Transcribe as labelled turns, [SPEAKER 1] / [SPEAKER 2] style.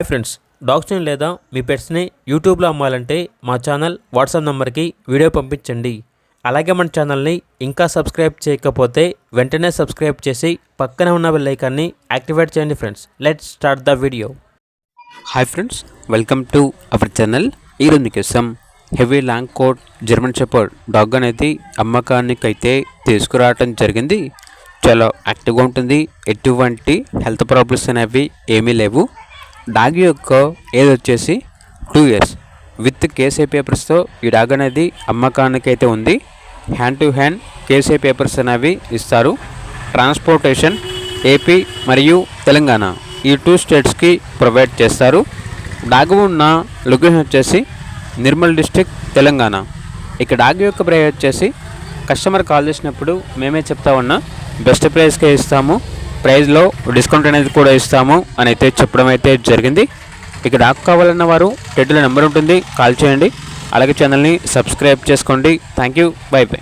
[SPEAKER 1] Hi friends, డాగ్స్ని లేదా మీ పెట్స్ని యూట్యూబ్లో అమ్మాలంటే మా ఛానల్ వాట్సాప్ నెంబర్కి వీడియో పంపించండి. అలాగే మన ఛానల్ని ఇంకా సబ్స్క్రైబ్ చేయకపోతే వెంటనే సబ్స్క్రైబ్ చేసి పక్కనే ఉన్న బెల్ ఐకాన్ని యాక్టివేట్ చేయండి. Friends, let's start the video.
[SPEAKER 2] Hi friends, welcome to our channel. ఈరోజు మీకోసం heavy long coat German shepherd dog అనేది అమ్మకానికైతే తీసుకురావటం జరిగింది. చాలా యాక్టివ్గా ఉంటుంది, ఎటువంటి హెల్త్ ప్రాబ్లమ్స్ అనేవి ఏమీ లేవు. డాగ్ యొక్క ఏజ్ వచ్చేసి 2 years విత్ కేసీ పేపర్స్తో ఈ డాగ్ అనేది అమ్మకానికి అయితే ఉంది. Hand to hand KC papers అనేవి ఇస్తారు. ట్రాన్స్పోర్టేషన్ ఏపీ మరియు తెలంగాణ ఈ 2 స్టేట్స్కి ప్రొవైడ్ చేస్తారు. డాగ్ ఉన్న లొకేషన్ వచ్చేసి నిర్మల్ డిస్ట్రిక్ట్, తెలంగాణ. ఇక డాగ్ యొక్క ప్రైస్ వచ్చేసి కస్టమర్ కాల్ చేసినప్పుడు మేమే చెప్తా ఉన్నా బెస్ట్ ప్రైస్కే ఇస్తాము, ప్రైస్లో డిస్కౌంట్ అనేది కూడా ఇస్తాము అని అయితే చెప్పడం అయితే జరిగింది. ఇక డాగ్ కావాలన్న వారు టైటిల్ నెంబర్ ఉంటుంది, కాల్ చేయండి. అలాగే ఛానల్ని సబ్స్క్రైబ్ చేసుకోండి. Thank you, by by.